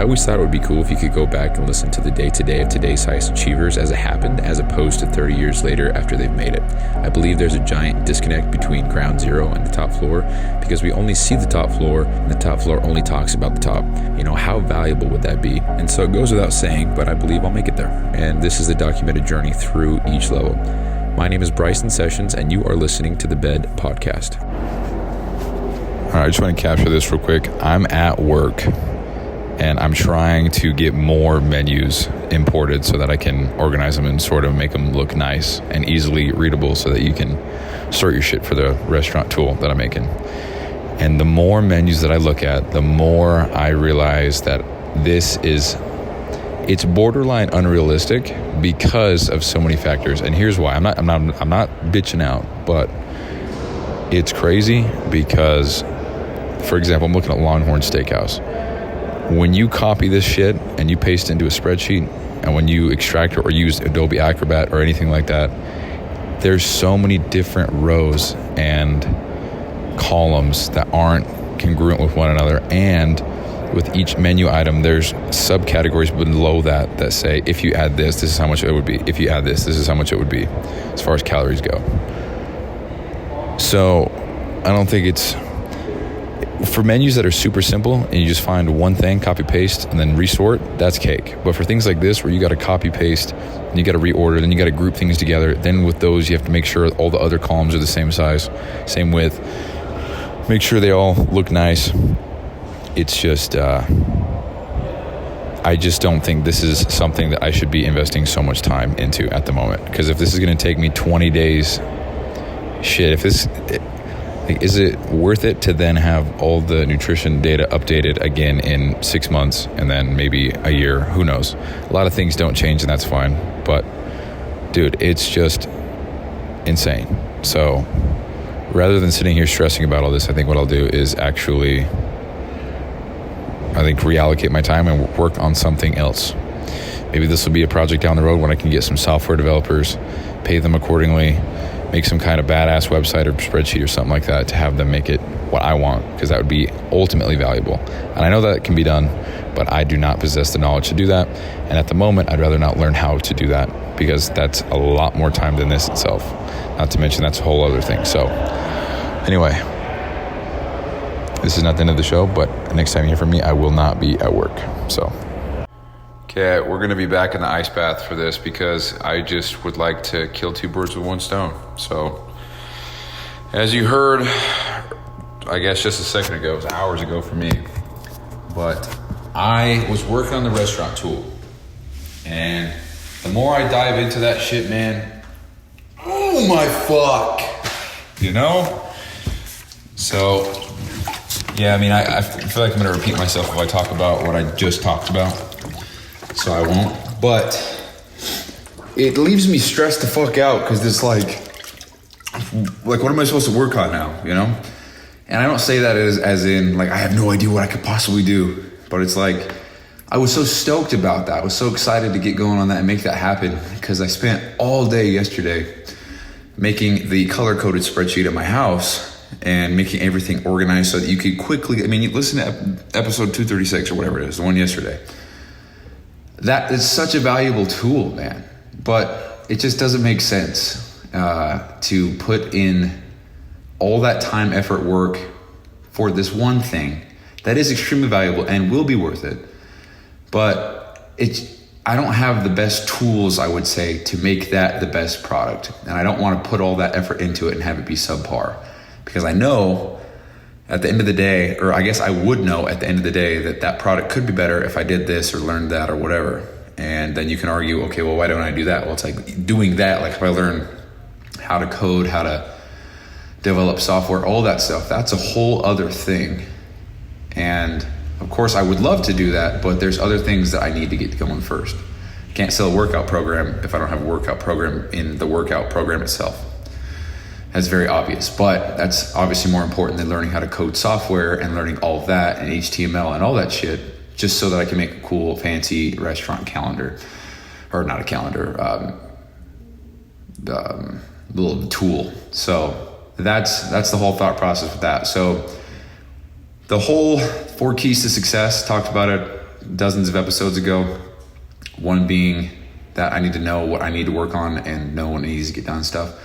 I always thought it would be cool if you could go back and listen to the day-to-day of today's highest achievers as it happened, as opposed to 30 years later after they've made it. I believe there's a giant disconnect between ground zero and the top floor because we only see the top floor and the top floor only talks about the top. How valuable would that be? And so it goes without saying, but I believe I'll make it there. And this is the documented journey through each level. My name is Bryson Sessions, and you are listening to the Bed Podcast. All right, I just want to capture this real quick. I'm at work, and I'm trying to get more menus imported so that I can organize them and sort of make them look nice and easily readable so that you can sort your shit for the restaurant tool that I'm making. And the more menus that I look at, the more I realize that it's borderline unrealistic because of so many factors. And here's why. I'm not bitching out, but it's crazy because, for example, I'm looking at Longhorn Steakhouse. When you copy this shit and you paste it into a spreadsheet, and when you extract it or use Adobe Acrobat or anything like that, there's so many different rows and columns that aren't congruent with one another. And with each menu item, there's subcategories below that say, if you add this is how much it would be. If you add this is how much it would be, as far as calories go. So I don't think it's, for menus that are super simple and you just find one thing, copy paste, and then resort, that's cake. But for things like this where you got to copy paste, and you got to reorder, then you got to group things together, then with those you have to make sure all the other columns are the same size, same width, make sure they all look nice. It's just, I just don't think this is something that I should be investing so much time into at the moment. Because if this is going to take me 20 days, is it worth it to then have all the nutrition data updated again in 6 months and then maybe a year? Who knows? A lot of things don't change, and that's fine. But, dude, it's just insane. So rather than sitting here stressing about all this, I think what I'll do is actually, reallocate my time and work on something else. Maybe this will be a project down the road when I can get some software developers, pay them accordingly, make some kind of badass website or spreadsheet or something like that to have them make it what I want, because that would be ultimately valuable. And I know that it can be done, but I do not possess the knowledge to do that. And at the moment, I'd rather not learn how to do that, because that's a lot more time than this itself. Not to mention that's a whole other thing. So anyway, this is not the end of the show, but next time you hear from me, I will not be at work. So, okay, we're going to be back in the ice bath for this because I just would like to kill two birds with one stone. So, as you heard, I guess just a second ago, it was hours ago for me, but I was working on the restaurant tool. And the more I dive into that shit, man, oh my fuck, So, yeah, I feel like I'm going to repeat myself if I talk about what I just talked about. So I won't. But it leaves me stressed the fuck out because it's like, what am I supposed to work on now, And I don't say that as in, like, I have no idea what I could possibly do. But it's like, I was so stoked about that. I was so excited to get going on that and make that happen because I spent all day yesterday making the color-coded spreadsheet at my house and making everything organized so that you could quickly, you listen to episode 236 or whatever it is, the one yesterday. That is such a valuable tool, man. But it just doesn't make sense to put in all that time, effort, work for this one thing that is extremely valuable and will be worth it. But I don't have the best tools, I would say, to make that the best product. And I don't want to put all that effort into it and have it be subpar. Because I know at the end of the day, or I guess I would know at the end of the day that product could be better if I did this or learned that or whatever. And then you can argue, okay, well, why don't I do that? Well, it's like doing that, like if I learn how to code, how to develop software, all that stuff, that's a whole other thing. And of course, I would love to do that, but there's other things that I need to get going first. I can't sell a workout program if I don't have a workout program in the workout program itself. That's very obvious, but that's obviously more important than learning how to code software and learning all of that and HTML and all that shit, just so that I can make a cool, fancy restaurant calendar, or not a calendar, little tool. So that's the whole thought process with that. So the whole 4 keys to success, talked about it dozens of episodes ago. One being that I need to know what I need to work on and know when it needs to get done stuff.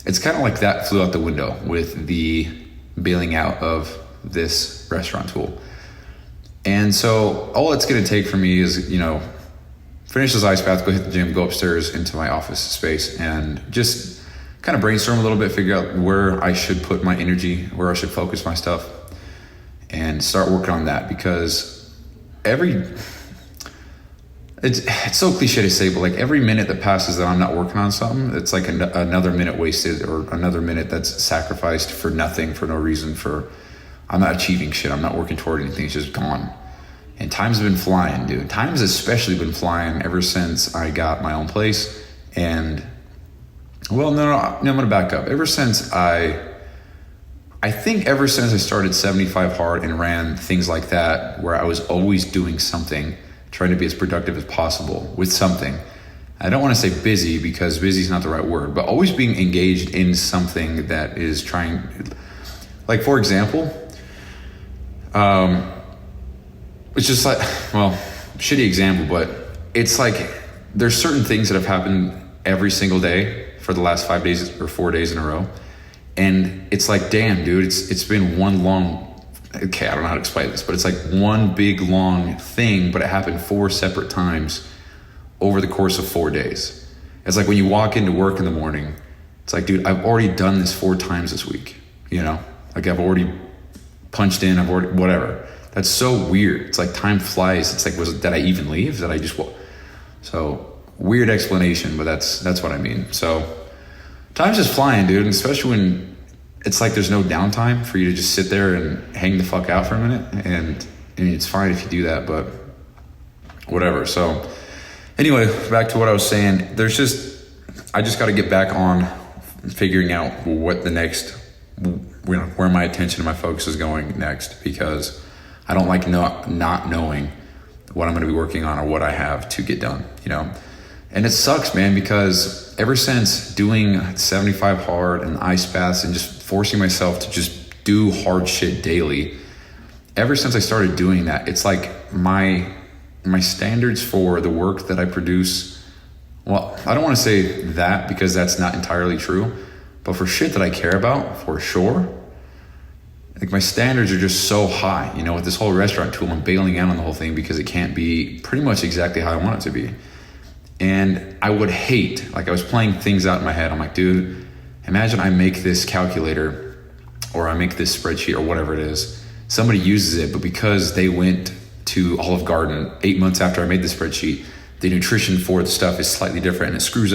It's kind of like that flew out the window with the bailing out of this restaurant tool. And so all it's going to take for me is, finish this ice bath, go hit the gym, go upstairs into my office space and just kind of brainstorm a little bit, figure out where I should put my energy, where I should focus my stuff, and start working on that. Because it's so cliche to say, but like every minute that passes that I'm not working on something, it's like another minute wasted or another minute that's sacrificed for nothing, for no reason, I'm not achieving shit. I'm not working toward anything. It's just gone. And time's been flying, dude. Time's especially been flying ever since I got my own place. And well, no, I'm going to back up. Ever since I started 75 hard and ran things like that, where I was always doing something, trying to be as productive as possible with something. I don't want to say busy because busy is not the right word, but always being engaged in something that is trying, like for example, it's just like, well, shitty example, but it's like there's certain things that have happened every single day for the last 5 days or 4 days in a row. And it's like, damn, dude, it's been one long, okay, I don't know how to explain this, but it's like one big long thing, but it happened 4 separate times over the course of 4 days. It's like when you walk into work in the morning, it's like, dude, I've already done this 4 times this week, like I've already punched in, whatever. That's so weird. It's like time flies. It's like, did I even leave? Did I just, so weird explanation, but that's what I mean. So time's just flying, dude. And especially when it's like there's no downtime for you to just sit there and hang the fuck out for a minute. And it's fine if you do that, but whatever. So anyway, back to what I was saying. I just got to get back on figuring out what the next, where my attention and my focus is going next, because I don't like not knowing what I'm going to be working on or what I have to get done, And it sucks, man, because ever since doing 75 hard and ice baths and just forcing myself to just do hard shit daily, ever since I started doing that, it's like my standards for the work that I produce, well, I don't want to say that because that's not entirely true, but for shit that I care about, for sure, like my standards are just so high, with this whole restaurant tool. I'm bailing out on the whole thing because it can't be pretty much exactly how I want it to be. And I would hate, like I was playing things out in my head. I'm like, dude, imagine I make this calculator or I make this spreadsheet or whatever it is. Somebody uses it, but because they went to Olive Garden 8 months after I made the spreadsheet, the nutrition for the stuff is slightly different and it screws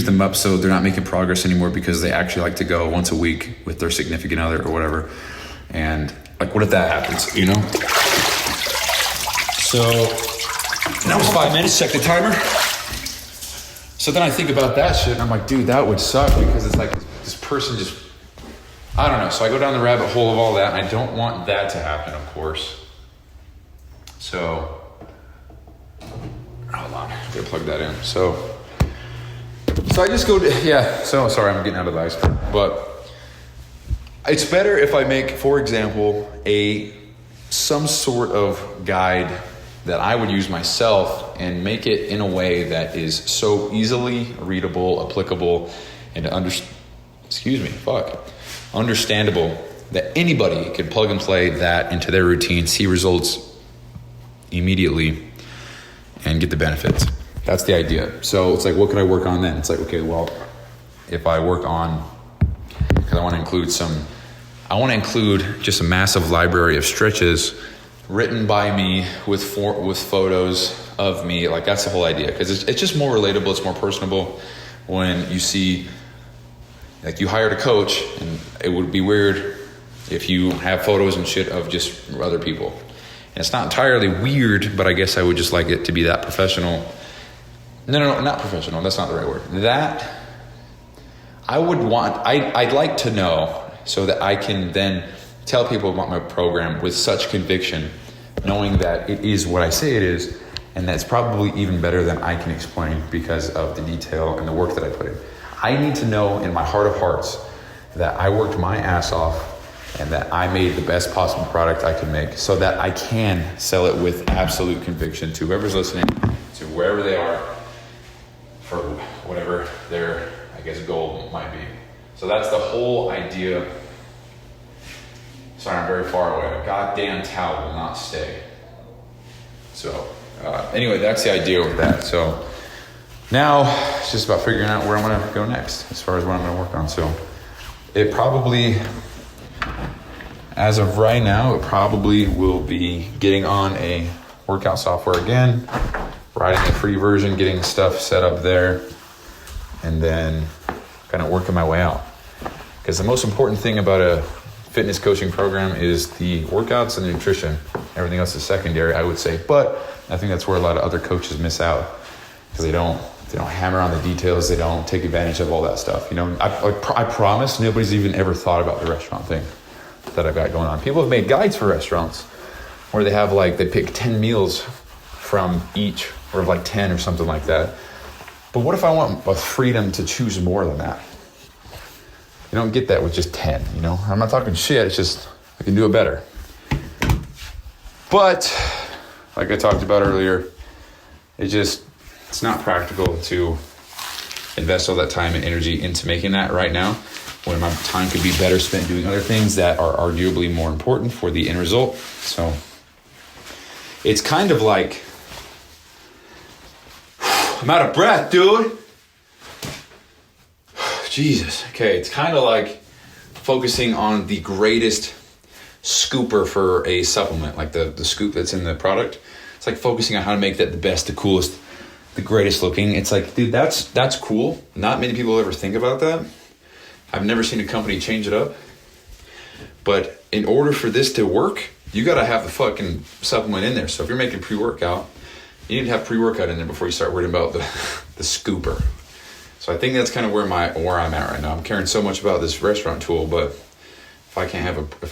them up, so they're not making progress anymore because they actually like to go once a week with their significant other or whatever. And like, what if that happens, So that was 5 minutes, check the timer. So then I think about that shit and I'm like, dude, that would suck because it's like this person just, I don't know. So I go down the rabbit hole of all that and I don't want that to happen, of course. So, hold on, I'm gonna plug that in. So I just go to, so sorry, I'm getting out of the ice cream, but it's better if I make, for example, some sort of guide that I would use myself and make it in a way that is so easily readable, applicable, and understandable that anybody could plug and play that into their routine, see results immediately, and get the benefits. That's the idea. So it's like, what could I work on then? It's like, okay, well, if I work on, because I want to include just a massive library of stretches written by me with photos of me. Like, that's the whole idea, because it's just more relatable, it's more personable when you see, like, you hired a coach, and it would be weird if you have photos and shit of just other people. And it's not entirely weird, but I guess I would just like it to be that professional. No, not professional. That's not the right word. That I'd like to know so that I can then tell people about my program with such conviction, knowing that it is what I say it is, and that's probably even better than I can explain because of the detail and the work that I put in. I need to know in my heart of hearts that I worked my ass off and that I made the best possible product I could make so that I can sell it with absolute conviction to whoever's listening, to wherever they are, for whatever their, I guess, goal might be. So that's the whole idea. Sorry, I'm very far away. A goddamn towel will not stay. So anyway, that's the idea with that. So now it's just about figuring out where I'm going to go next as far as what I'm going to work on. So it probably, as of right now, it probably will be getting on a workout software again, writing a free version, getting stuff set up there, and then kind of working my way out. Because the most important thing about a fitness coaching program is the workouts and the nutrition. Everything else is secondary, I would say. But I think that's where a lot of other coaches miss out, because they don't hammer on the details. They don't take advantage of all that stuff. You know, I promise nobody's even ever thought about the restaurant thing that I've got going on. People have made guides for restaurants where they have they pick 10 meals from each, or 10 or something like that. But what if I want a freedom to choose more than that? You don't get that with just 10, you know? I'm not talking shit, it's just I can do it better. But like I talked about earlier, it's not practical to invest all that time and energy into making that right now, when my time could be better spent doing other things that are arguably more important for the end result. So it's kind of like, I'm out of breath, dude. Jesus. Okay, it's kind of like focusing on the greatest scooper for a supplement, like the scoop that's in the product. It's like focusing on how to make that the best, the coolest, the greatest looking. It's like, dude, that's cool. Not many people ever think about that. I've never seen a company change it up. But in order for this to work, you got to have the fucking supplement in there. So if you're making pre-workout, you need to have pre-workout in there before you start worrying about the scooper. So I think that's kind of where I'm at right now. I'm caring so much about this restaurant tool, but if I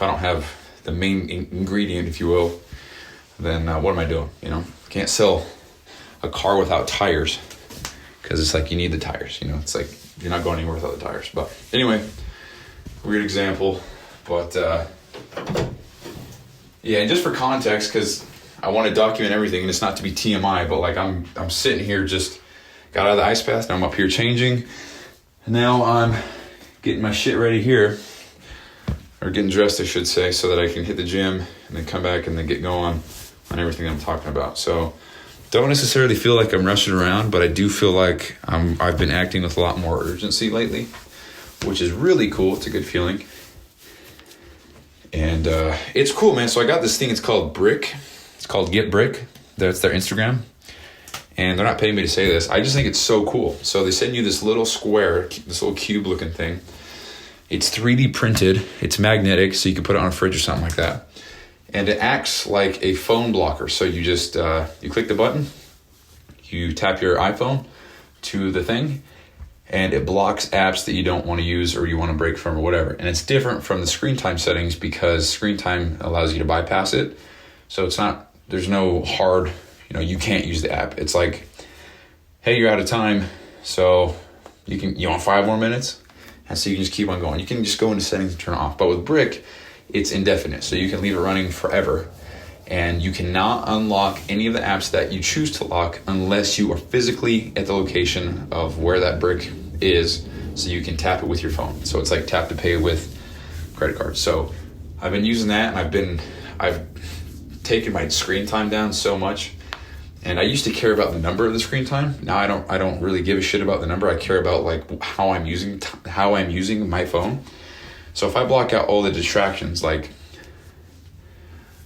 don't have the main ingredient, if you will, then what am I doing? You know, can't sell a car without tires, because it's like you need the tires. You know, it's like you're not going anywhere without the tires. But anyway, weird example, but yeah. And just for context, because I want to document everything, and it's not to be TMI, but I'm sitting here, just got out of the ice bath. Now I'm up here changing, and now I'm getting my shit ready here, or getting dressed, I should say, so that I can hit the gym and then come back and then get going on everything I'm talking about. So don't necessarily feel like I'm rushing around, but I do feel like I've been acting with a lot more urgency lately, which is really cool. It's a good feeling. And it's cool, man. So I got this thing, it's called Brick. It's called Get Brick. That's their Instagram. And they're not paying me to say this. I just think it's so cool. So they send you this little square, this little cube looking thing. It's 3D printed. It's magnetic, so you can put it on a fridge or something like that. And it acts like a phone blocker. So you just, you click the button, you tap your iPhone to the thing, and it blocks apps that you don't want to use or you want to break from or whatever. And it's different from the screen time settings, because screen time allows you to bypass it. So it's not, there's no hard, you can't use the app. It's like, hey, you're out of time, so you want 5 more minutes? And so you can just keep on going. You can just go into settings and turn it off. But with Brick, it's indefinite, so you can leave it running forever. And you cannot unlock any of the apps that you choose to lock unless you are physically at the location of where that brick is, so you can tap it with your phone. So it's like tap to pay with credit cards. So I've been using that, and I've taken my screen time down so much. And I used to care about the number of the screen time. Now I don't really give a shit about the number. I care about how I'm using my phone. So if I block out all the distractions, like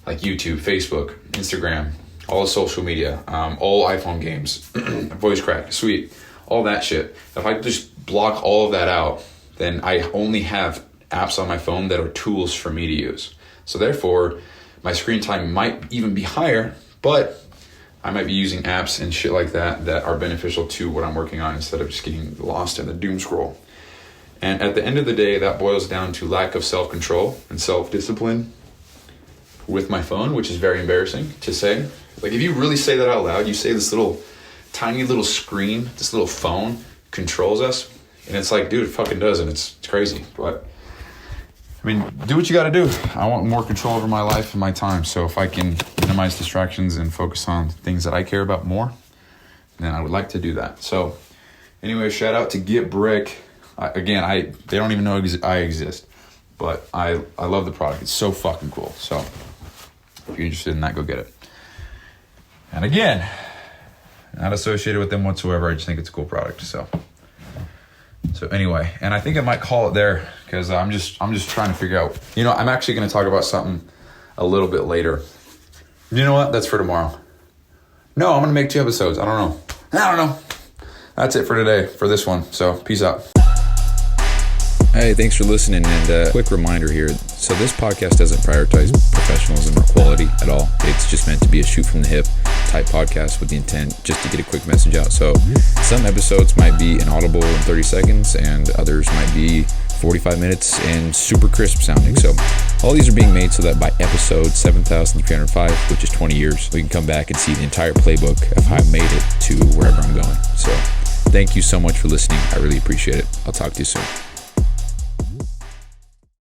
YouTube, Facebook, Instagram, all the social media, all iPhone games, voice crack, sweet, all that shit. If I just block all of that out, then I only have apps on my phone that are tools for me to use. So therefore, my screen time might even be higher, but I might be using apps and shit like that are beneficial to what I'm working on, instead of just getting lost in the doom scroll. And at the end of the day, that boils down to lack of self-control and self-discipline with my phone, which is very embarrassing to say. Like, if you really say that out loud, you say this little tiny little screen, this little phone controls us, and it's like, dude, it fucking doesn't. It's crazy. But I mean, do what you got to do. I want more control over my life and my time. So if I can minimize distractions and focus on things that I care about more, then I would like to do that. So anyway, shout out to Get Brick. They don't even know I exist, but I love the product. It's so fucking cool. So if you're interested in that, go get it. And again, not associated with them whatsoever. I just think it's a cool product. So anyway, and I think I might call it there because I'm just trying to figure out. I'm actually going to talk about something a little bit later. You know what? That's for tomorrow. No, I'm going to make 2 episodes. I don't know. That's it for today, for this one. So peace out. Hey, thanks for listening, and quick reminder here. So this podcast doesn't prioritize professionalism or quality at all. It's just meant to be a shoot from the hip type podcast with the intent just to get a quick message out. So some episodes might be inaudible in 30 seconds and others might be 45 minutes and super crisp sounding. So all these are being made so that by episode 7,305, which is 20 years, we can come back and see the entire playbook of how I made it to wherever I'm going. So thank you so much for listening. I really appreciate it. I'll talk to you soon.